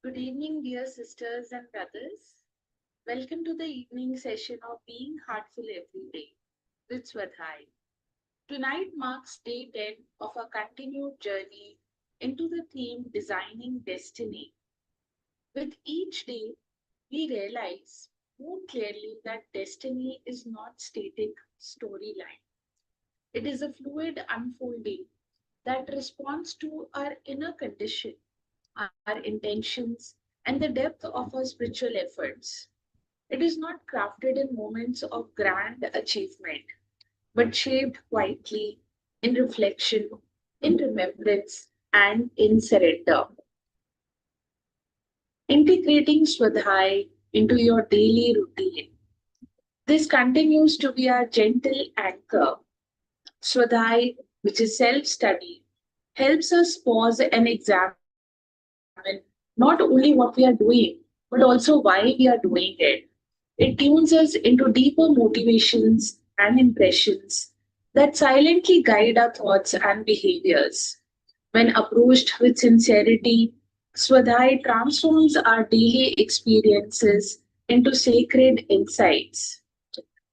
Good evening, dear sisters and brothers. Welcome to the evening session of Being Heartful Every Day with Swadhyaya. Tonight marks day 10 of our continued journey into the theme Designing Destiny. With each day, we realize more clearly that destiny is not static storyline. It is a fluid unfolding that responds to our inner condition, our intentions, and the depth of our spiritual efforts. It is not crafted in moments of grand achievement, but shaped quietly in reflection, in remembrance, and in surrender. Integrating Swadhyaya into your daily routine. This continues to be our gentle anchor. Swadhyaya, which is self study, helps us pause and examine not only what we are doing, but also why we are doing it. It tunes us into deeper motivations and impressions that silently guide our thoughts and behaviors. When approached with sincerity, Swadhyaya transforms our daily experiences into sacred insights.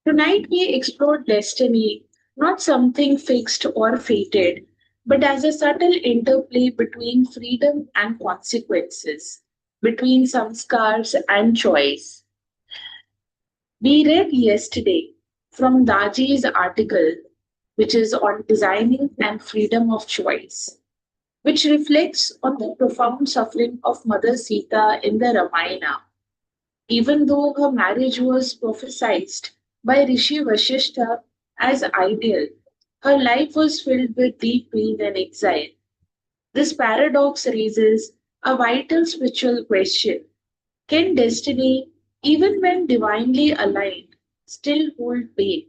Tonight we explore destiny, not something fixed or fated, but as a subtle interplay between freedom and consequences, between samskars and choice. We read yesterday from Daji's article, which is on designing and freedom of choice, which reflects on the profound suffering of Mother Sita in the Ramayana. Even though her marriage was prophesied by Rishi Vashishta as ideal, her life was filled with deep pain and exile. This paradox raises a vital spiritual question. Can destiny, even when divinely aligned, still hold pain?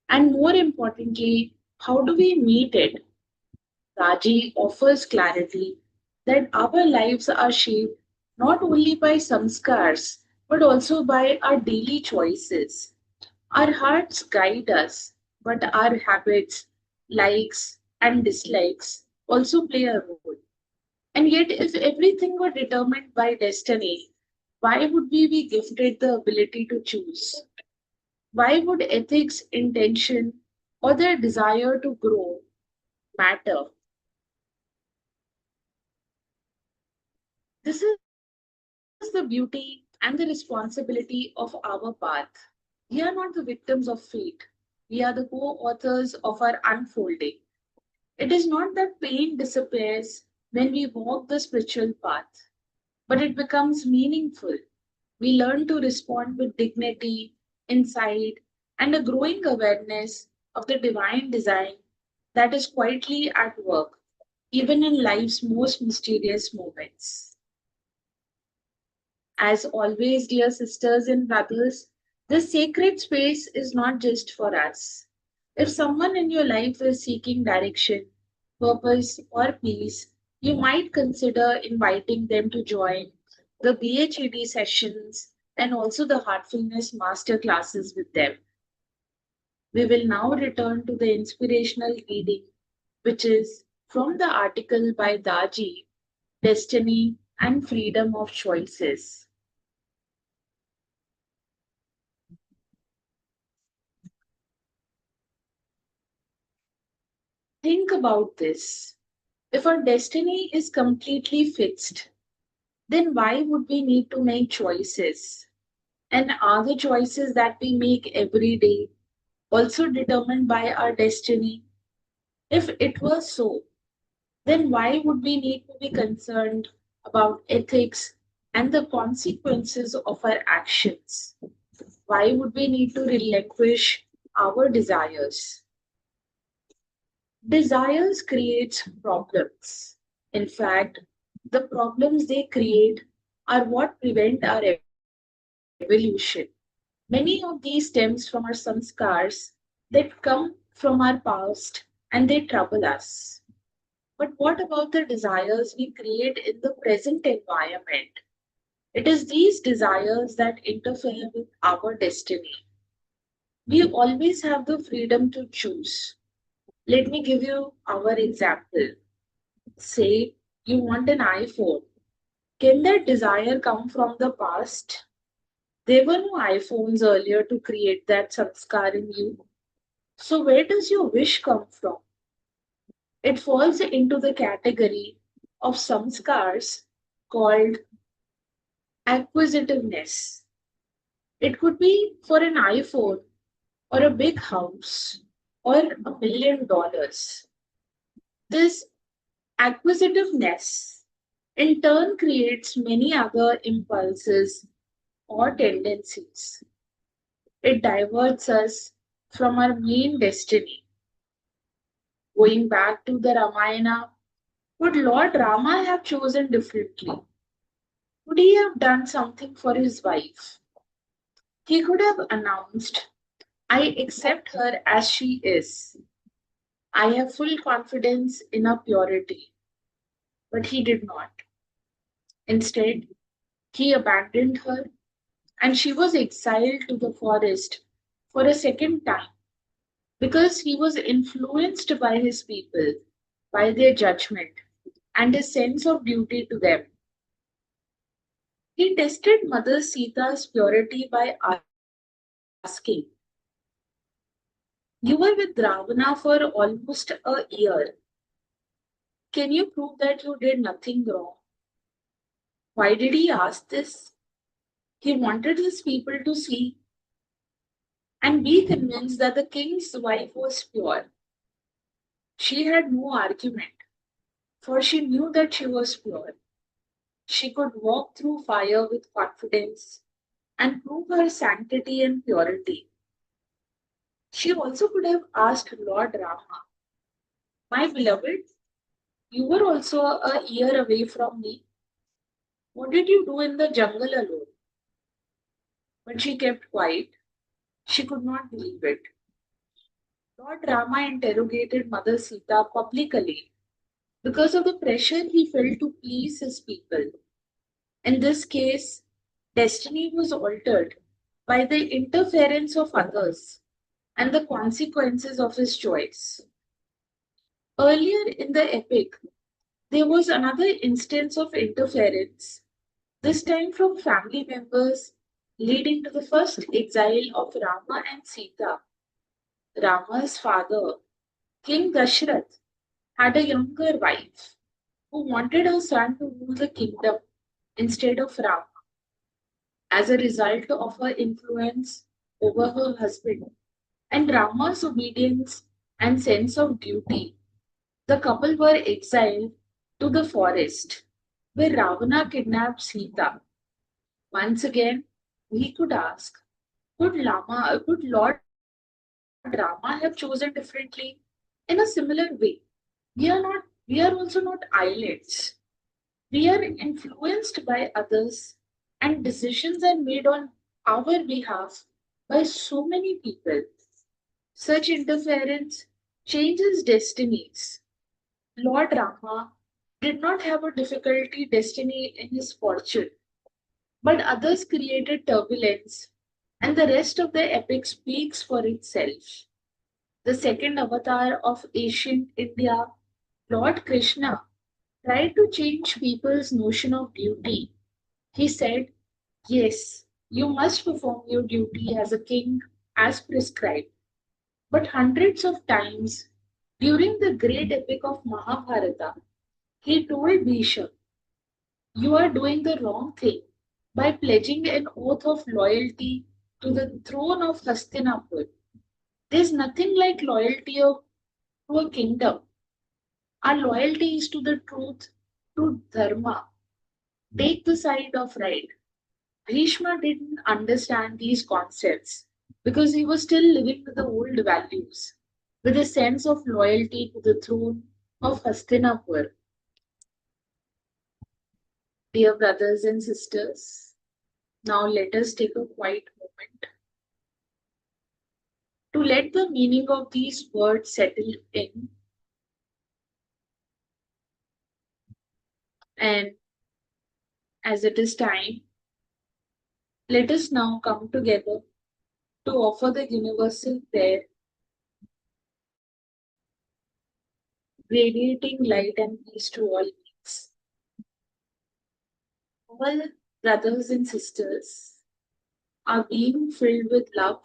And more importantly, how do we meet it? Raji offers clarity that our lives are shaped not only by samskars but also by our daily choices. Our hearts guide us, but our habits, likes, and dislikes also play a role. And yet, if everything were determined by destiny, why would we be gifted the ability to choose? Why would ethics, intention, or the desire to grow matter? This is the beauty and the responsibility of our path. We are not the victims of fate. We are the co authors of our unfolding. It is not that pain disappears when we walk the spiritual path, but it becomes meaningful. We learn to respond with dignity, insight, and a growing awareness of the divine design that is quietly at work, even in life's most mysterious moments. As always, dear sisters and brothers, this sacred space is not just for us. If someone in your life is seeking direction, purpose, or peace, you might consider inviting them to join the BHED sessions and also the Heartfulness master classes with them. We will now return to the inspirational reading, which is from the article by Daji, Destiny and Freedom of Choices. Think about this. If our destiny is completely fixed, then why would we need to make choices? And are the choices that we make every day also determined by our destiny? If it was so, then why would we need to be concerned about ethics and the consequences of our actions? Why would we need to relinquish our desires? Desires create problems. In fact, the problems they create are what prevent our evolution. Many of these stems from our samskars that come from our past and they trouble us. But what about the desires we create in the present environment? It is these desires that interfere with our destiny. We always have the freedom to choose. Let me give you our example. Say you want an iPhone, Can that desire come from the past? There were no iPhones earlier to create that samskar in you. So, where does your wish come from? It falls into the category of samskars called acquisitiveness. It could be for an iPhone or a big house or $1 million. This acquisitiveness in turn creates many other impulses or tendencies. It diverts us from our main destiny. Going back to the Ramayana, would Lord Rama have chosen differently? Would he have done something for his wife? He could have announced, I accept her as she is. I have full confidence in her purity. But he did not. Instead, he abandoned her and she was exiled to the forest for a second time because he was influenced by his people, by their judgment, and his sense of duty to them. He tested Mother Sita's purity by asking, you were with Ravana for almost a year. Can you prove that you did nothing wrong? Why did he ask this? He wanted his people to see and be convinced that the king's wife was pure. She had no argument, for she knew that she was pure. She could walk through fire with confidence and prove her sanctity and purity. She also could have asked Lord Rama, my beloved, you were also a year away from me. What did you do in the jungle alone? But she kept quiet. She could not believe it. Lord Rama interrogated Mother Sita publicly because of the pressure he felt to please his people. In this case, destiny was altered by the interference of others and the consequences of his choice. Earlier in the epic, there was another instance of interference, this time from family members, leading to the first exile of Rama and Sita. Rama's father, King Dashrath, had a younger wife who wanted her son to rule the kingdom instead of Rama. As a result of her influence over her husband and Rama's obedience and sense of duty, the couple were exiled to the forest where Ravana kidnapped Sita. Once again, we could ask, could Lord Rama have chosen differently? In a similar way, we are also not islets. We are influenced by others, and decisions are made on our behalf by so many people. Such interference changes destinies. Lord Rama did not have a difficulty destiny in his fortune, but others created turbulence, and the rest of the epic speaks for itself. The second avatar of ancient India, Lord Krishna, tried to change people's notion of duty. He said, yes, you must perform your duty as a king as prescribed. But hundreds of times during the great epic of Mahabharata, he told Bhishma, you are doing the wrong thing by pledging an oath of loyalty to the throne of Hastinapur. There's nothing like to a kingdom. Our loyalty is to the truth, to dharma. Take the side of right. Bhishma didn't understand these concepts because he was still living with the old values, with a sense of loyalty to the throne of Hastinapur. Dear brothers and sisters, now let us take a quiet moment to let the meaning of these words settle in. And as it is time, let us now come together to offer the universal prayer, radiating light and peace to all beings. all brothers and sisters are being filled with love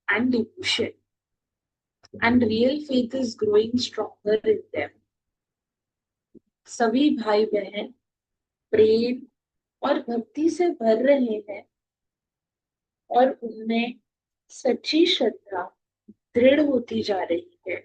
and devotion, and real faith is growing stronger in them. सभी भाई बहन प्रेम और भक्ति से भर रहे हैं और उनमें सच्ची श्रद्धा दृढ़ होती जा रही है।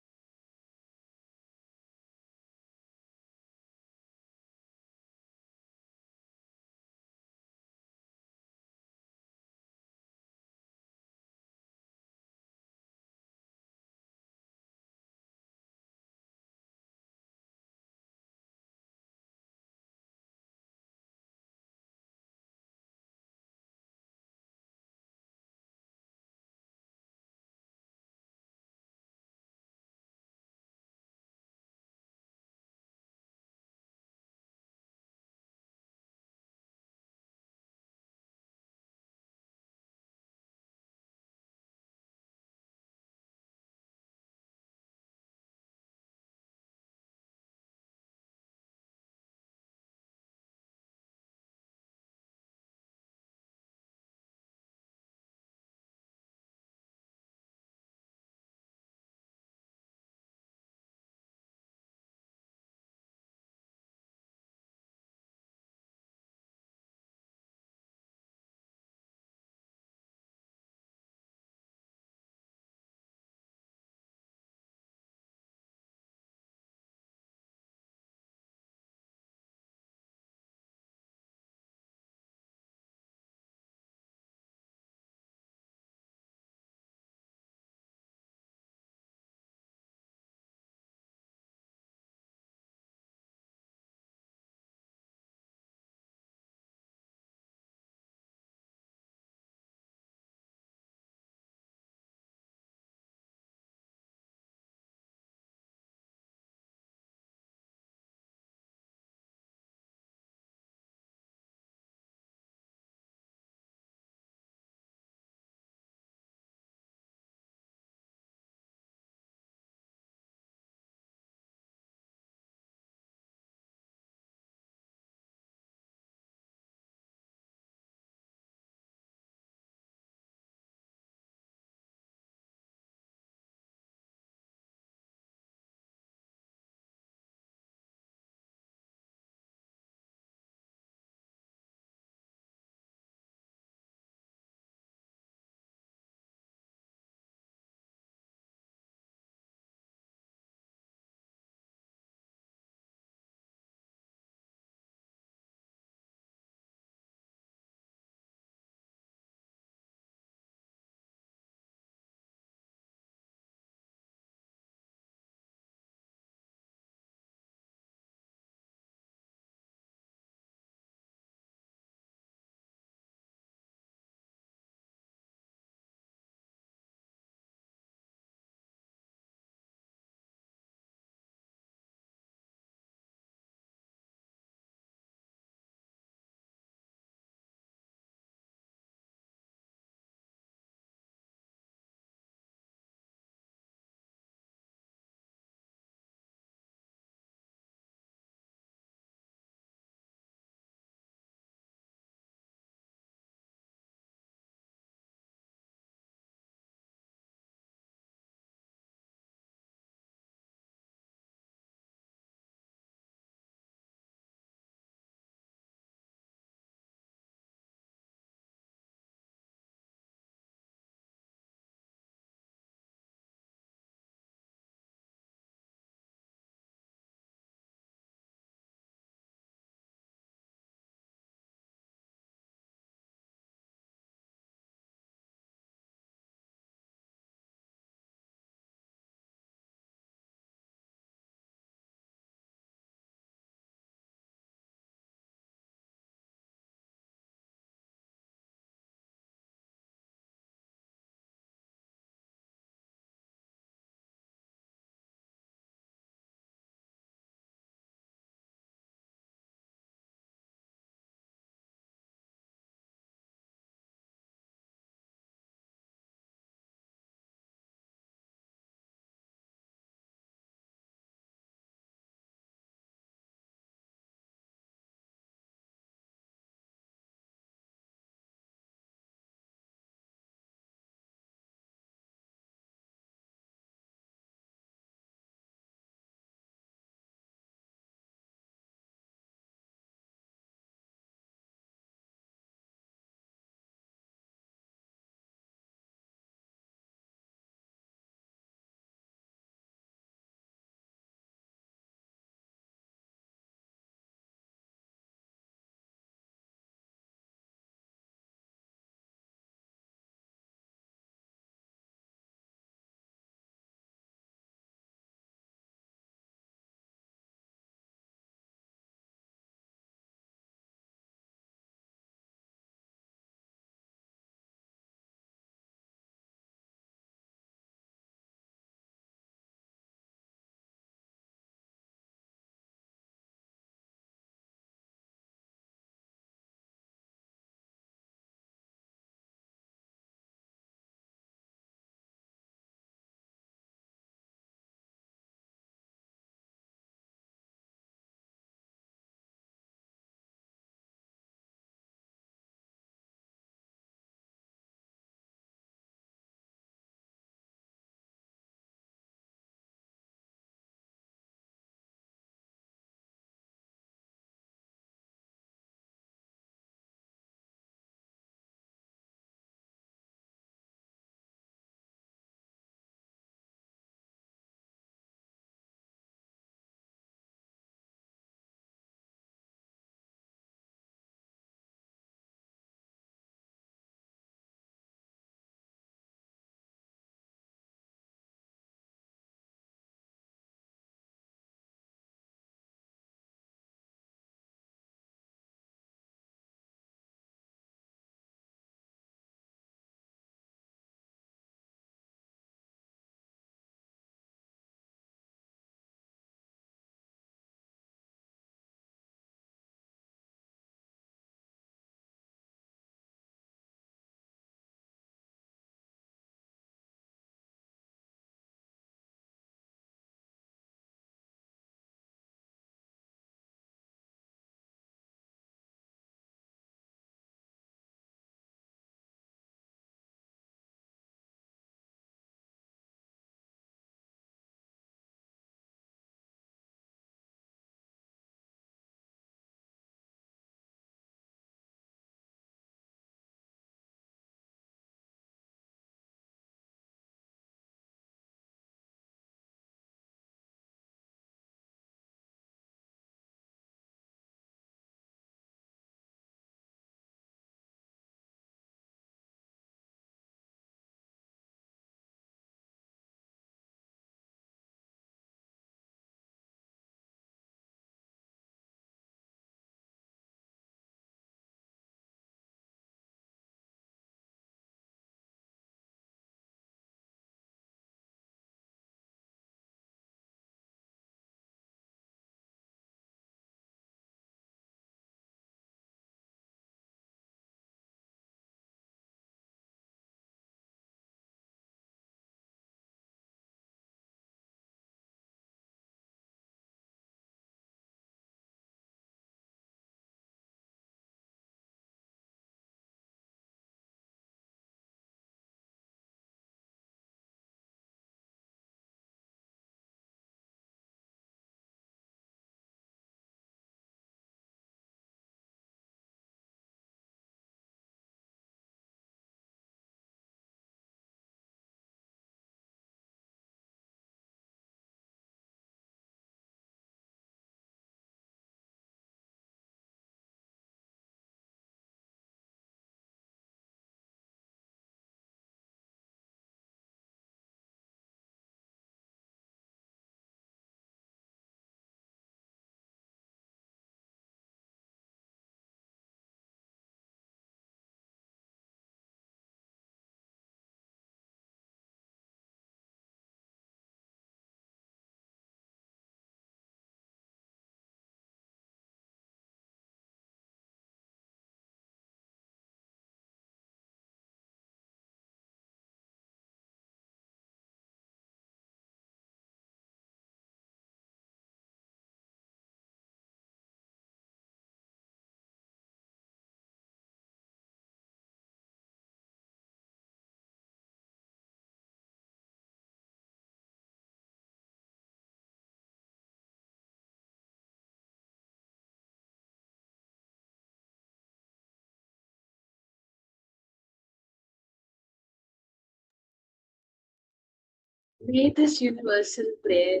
May this universal prayer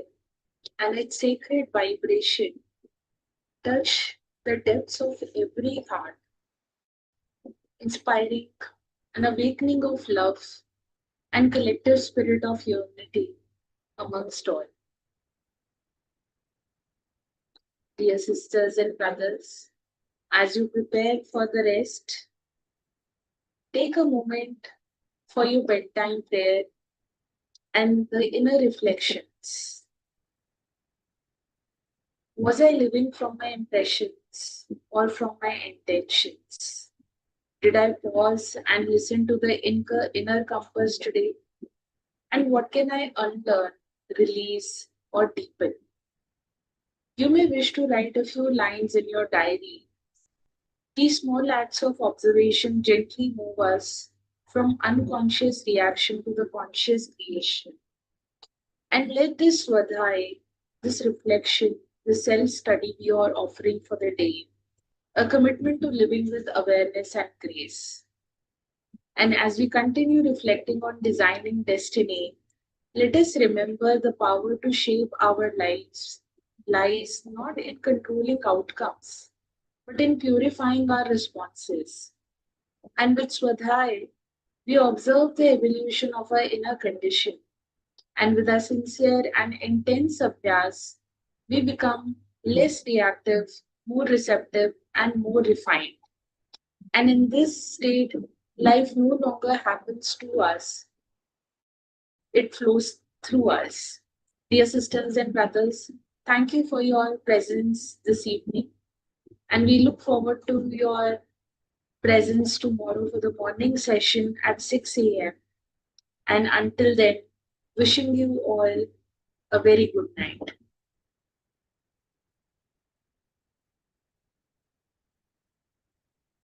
and its sacred vibration touch the depths of every heart, inspiring an awakening of love and collective spirit of unity amongst all. Dear sisters and brothers, as you prepare for the rest, take a moment for your bedtime prayer and the inner reflections. Was I living from my impressions or from my intentions? Did I pause and listen to the inner compass today? And what can I unlearn, release, or deepen? You may wish to write a few lines in your diary. These small acts of observation gently move us from unconscious reaction to the conscious creation. And let this Swadhyaya, this reflection, the self study be your offering for the day, a commitment to living with awareness and grace. And as we continue reflecting on designing destiny, let us remember the power to shape our lives lies not in controlling outcomes, but in purifying our responses. And with Swadhyaya, we observe the evolution of our inner condition. And with our sincere and intense abhyas, we become less reactive, more receptive, and more refined. And in this state, life no longer happens to us, it flows through us. Dear sisters and brothers, thank you for your presence this evening. And we look forward to your presence tomorrow for the morning session at 6 a.m. And until then, wishing you all a very good night.